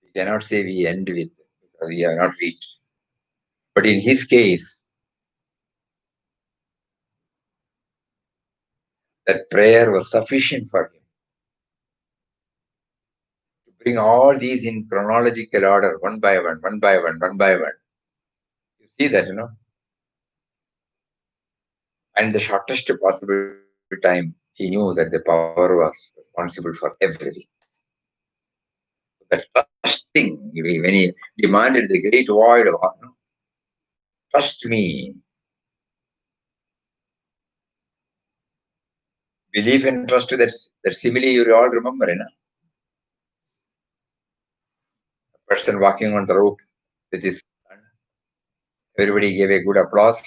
We cannot say we end with because we have not reached. But in his case, that prayer was sufficient for him to bring all these in chronological order, one by one, one by one, one by one. You see that, and the shortest possible time, he knew that the power was responsible for everything. That trusting, when he demanded the great void of, trust me, belief and trust, that simile you all remember, a person walking on the road with his son. Everybody gave a good applause.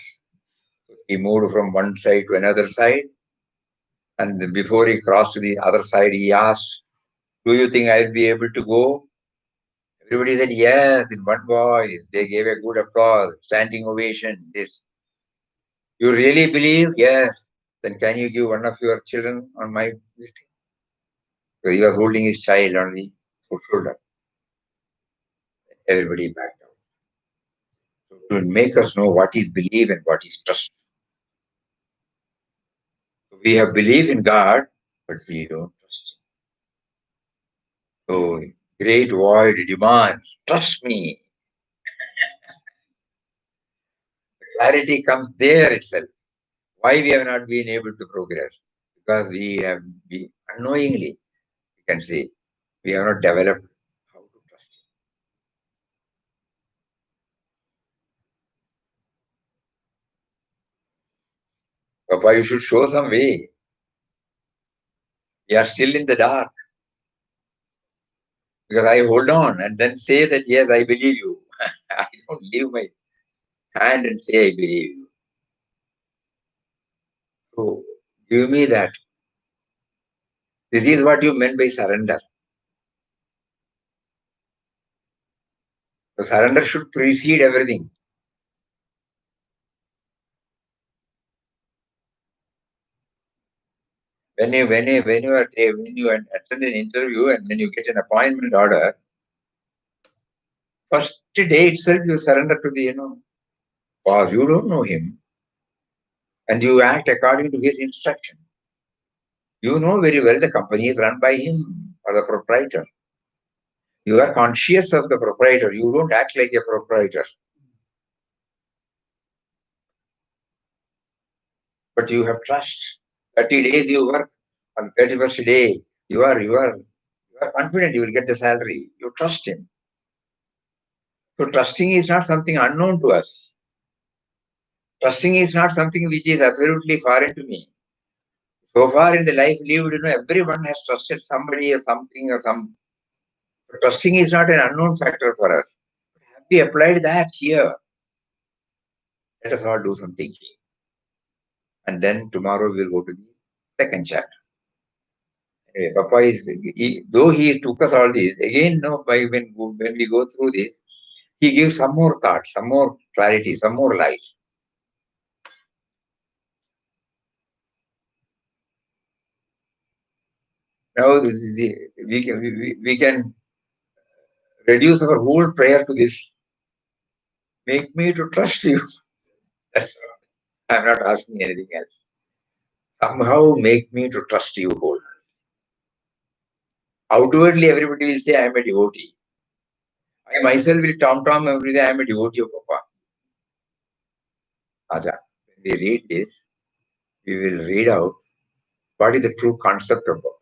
He moved from one side to another side. And before he crossed to the other side, he asked, do you think I'll be able to go? Everybody said yes in one voice. They gave a good applause, standing ovation. This. You really believe? Yes. Then can you give one of your children on my list? So he was holding his child on the shoulder. Everybody backed out. So to make us know what is belief and what is trust. So we have belief in God, but we don't trust. So great void demands, trust me. The clarity comes there itself. Why we have not been able to progress? Because we have been unknowingly, you can say, we have not developed how to trust. Papa, you should show some way. We are still in the dark. Because I hold on and then say that, yes, I believe you. I don't leave my hand and say, I believe you. So give me that. This is what you meant by surrender. The surrender should precede everything. When you attend an interview and when you get an appointment order, first day itself you surrender to the, boss. You don't know him and you act according to his instruction. You know very well the company is run by him or the proprietor. You are conscious of the proprietor. You don't act like a proprietor. But you have trust. 30 days you work. On 31st day, you are confident you will get the salary. You trust him. So trusting is not something unknown to us. Trusting is not something which is absolutely foreign to me. So far in the life lived, everyone has trusted somebody or something or some. Trusting is not an unknown factor for us. Have we applied that here? Let us all do something here. And then tomorrow we'll go to the second chapter. Anyway, Papa though he took us all these, again, no, when we go through this, he gives some more thought, some more clarity, some more light. Now we can reduce our whole prayer to this. Make me to trust you. That's all. I'm not asking anything else. Somehow make me to trust you whole. Outwardly, everybody will say, I am a devotee. I myself will tom every day, I am a devotee of Papa. Aja, when we read this, we will read out what is the true concept of Papa.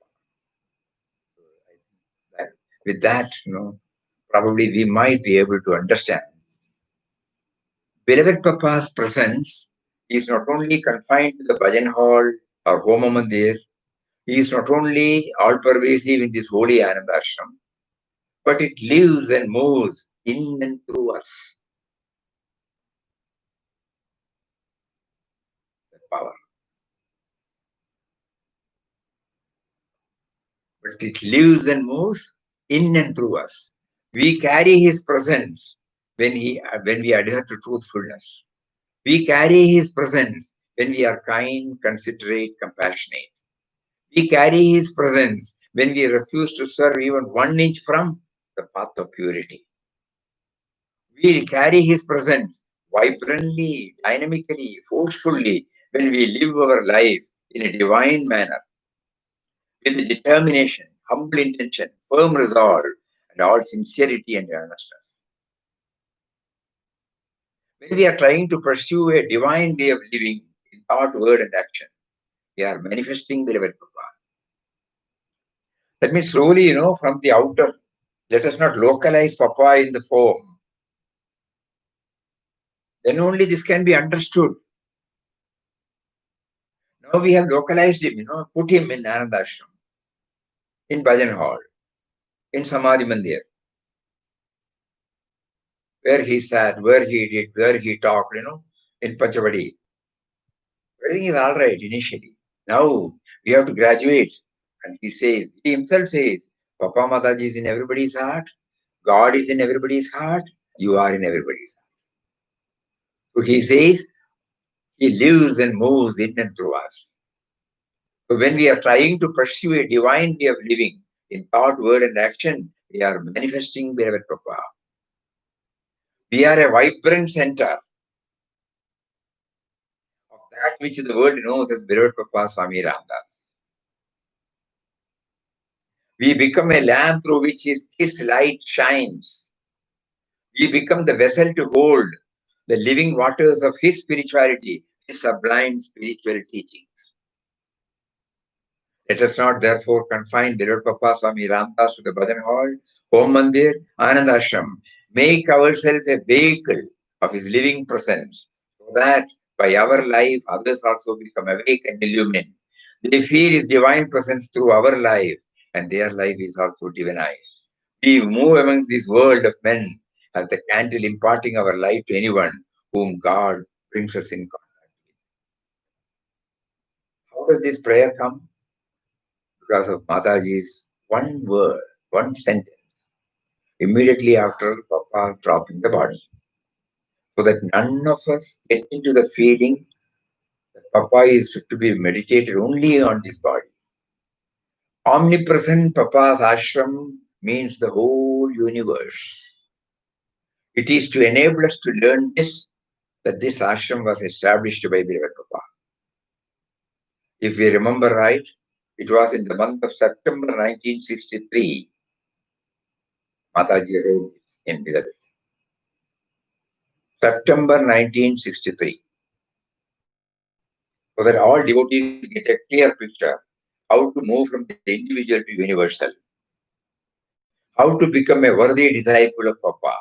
With that, probably we might be able to understand. Beloved Papa's presence is not only confined to the bhajan hall or Homa Mandir, he is not only all pervasive in this holy Anandashram, but it lives and moves in and through us. The power. But it lives and moves in and through us. We carry his presence when we adhere to truthfulness. We carry his presence when we are kind, considerate, compassionate. We carry his presence when we refuse to serve even 1 inch from the path of purity. We carry his presence vibrantly, dynamically, forcefully when we live our life in a divine manner with determination, humble intention, firm resolve, and all sincerity and earnestness. When we are trying to pursue a divine way of living in thought, word, and action, we are manifesting beloved Papa. That means slowly, from the outer, let us not localize Papa in the form. Then only this can be understood. Now we have localized him, put him in Anandashram, in Bhajan Hall, in Samadhi Mandir, where he sat, where he did, where he talked, in Panchavadi. Everything is all right initially. Now we have to graduate. And he himself says, Papa Mataji is in everybody's heart, God is in everybody's heart, you are in everybody's heart. So he says, he lives and moves in and through us. So when we are trying to pursue a divine way of living in thought, word, and action, we are manifesting beloved Papa. We are a vibrant center of that which the world knows as beloved Papa Swami Ramdas. We become a lamp through which his light shines. We become the vessel to hold the living waters of his spirituality, his sublime spiritual teachings. Let us not therefore confine beloved Papa Swami Ramdas to the Bhajan Hall, Home Mandir, Anandashram. Make ourselves a vehicle of his living presence, so that by our life others also become awake and illumined. They feel his divine presence through our life, and their life is also divinized. We move amongst this world of men as the candle imparting our light to anyone whom God brings us in contact with. How does this prayer come? Because of Mataji's one word, one sentence, immediately after Papa dropping the body. So that none of us get into the feeling that Papa is to be meditated only on this body. Omnipresent Papa's ashram means the whole universe. It is to enable us to learn this, that this ashram was established by beloved Papa. If we remember right, it was in the month of September 1963, Mataji wrote in beloved. September 1963. So that all devotees get a clear picture how to move from the individual to universal, how to become a worthy disciple of Papa.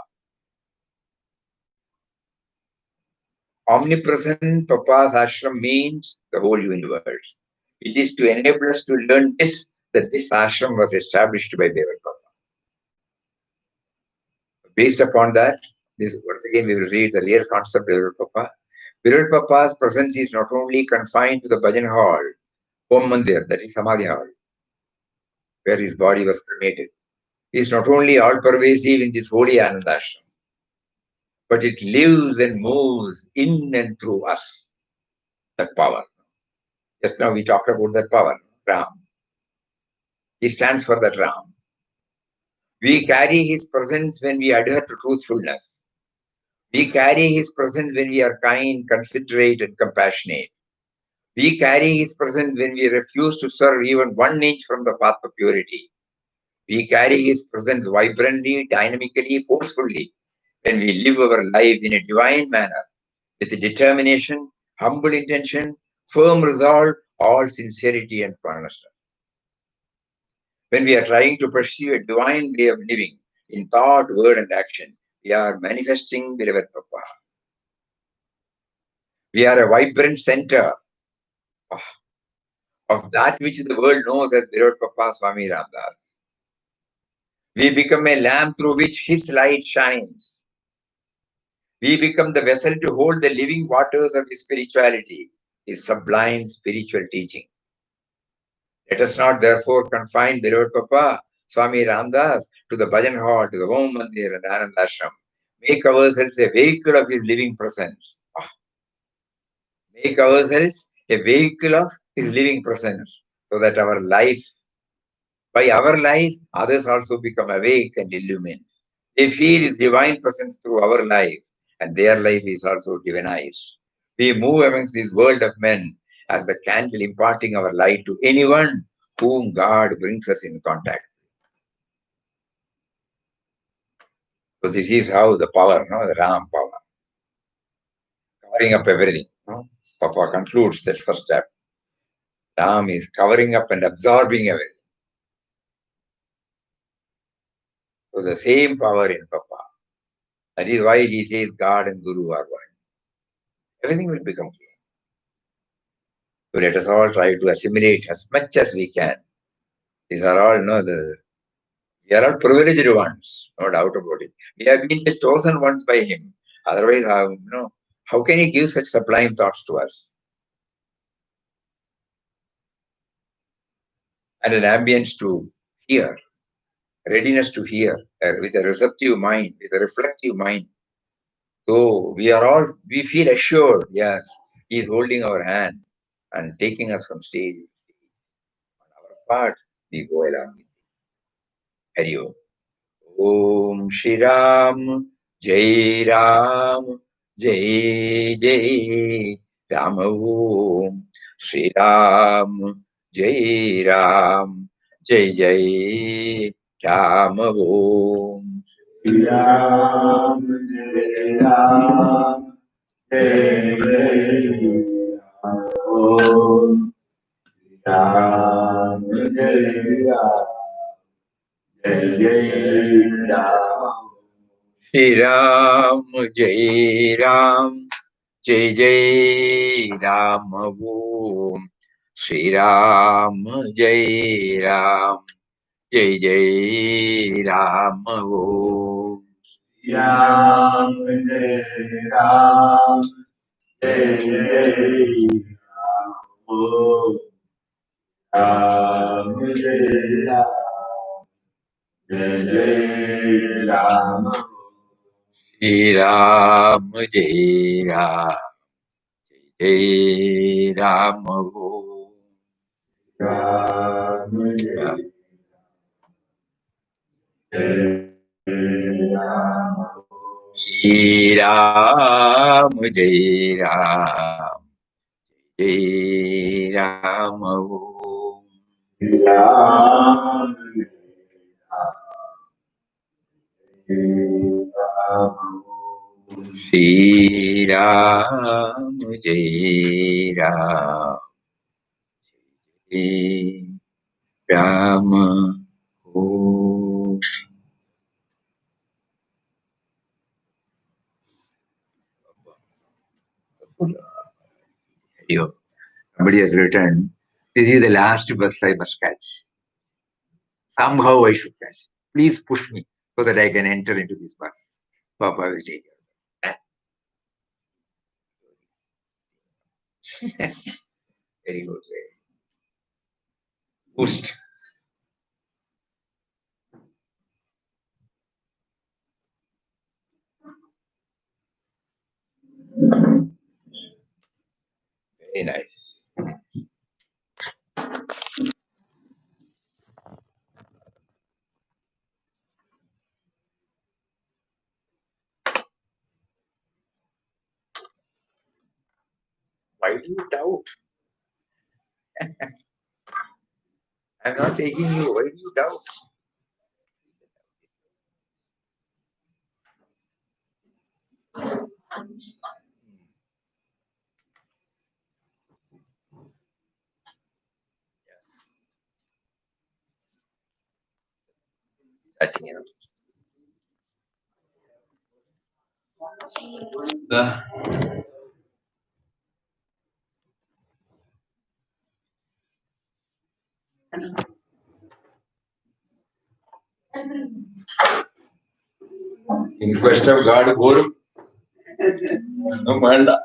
Omnipresent Papa's ashram means the whole universe. It is to enable us to learn this, that this ashram was established by beloved Papa. Based upon that, this once again we will read the real concept of beloved Papa. Beloved Papa's presence is not only confined to the bhajan hall, Om Mandir, that is Samadhi hall, where his body was cremated. He is not only all pervasive in this holy Anandashram, but it lives and moves in and through us. That power. Just now we talked about that power, Ram. He stands for that Ram. We carry his presence when we adhere to truthfulness. We carry his presence when we are kind, considerate, and compassionate. We carry his presence when we refuse to serve even 1 inch from the path of purity. We carry his presence vibrantly, dynamically, forcefully when we live our life in a divine manner with determination, humble intention, firm resolve, all sincerity and earnestness. When we are trying to pursue a divine way of living in thought, word, and action, we are manifesting beloved Papa. We are a vibrant center of that which the world knows as beloved Papa Swami Ramdas. We become a lamp through which his light shines. We become the vessel to hold the living waters of his spirituality, his sublime spiritual teaching. Let us not therefore confine beloved Papa Swami Ramdas to the Bhajan Hall, to the Om Mandir and Anandashram. Make ourselves a vehicle of his living presence. Make ourselves a vehicle of his living presence, so that our life, by our life, others also become awake and illumined. They feel his divine presence through our life, and their life is also divinized. We move amongst this world of men as the candle imparting our light to anyone whom God brings us in contact. So this is how the power, the Ram power, covering up everything. Papa concludes that first step. Ram is covering up and absorbing everything. So the same power in Papa. That is why he says God and Guru are one. Everything will become clear. So let us all try to assimilate as much as we can. These are all, we are all privileged ones, no doubt about it. We have been the chosen ones by him. Otherwise, how can he give such sublime thoughts to us? And an ambience to hear, readiness to hear, with a receptive mind, with a reflective mind. So we feel assured, yes, he is holding our hand and taking us from stage to stage. On our part, we go along with Hari Om. Om Shri Ram, Jai Ram, Jai Jai Ram Om Shri Ram, Jai Ram, Jai Jai Ram Om Shri Ram, Jai Ram, Jai Jai Ram. Om Ram, Jai Ram, Jai Jai Ram. Shri Ram, Jai Ram, Jai Jai Ram Om Shri Ram, Jai Ram, Jai Jai Ram Om Ram, Jai Ram, Jai Jai Ram. Om Ram, Jai Ram, Jai Jai Ram. Shri Ram, Jai Ram, Jai Ram Om Ram, Jai Jai Ram. Shri Ram, Jai Ram, Jai Ram Om Ram, Jai Ram. Shri Ram, Jai Ram, Jai Ram Om. Somebody has written, this is the last bus I must catch. Somehow I should catch. Please push me so that I can enter into this bus. Papa will take care. Very good. Boost. Very nice. Why do you doubt? I'm not taking you. Why do you doubt? nothing, In quest of God, Guru. No, Manda.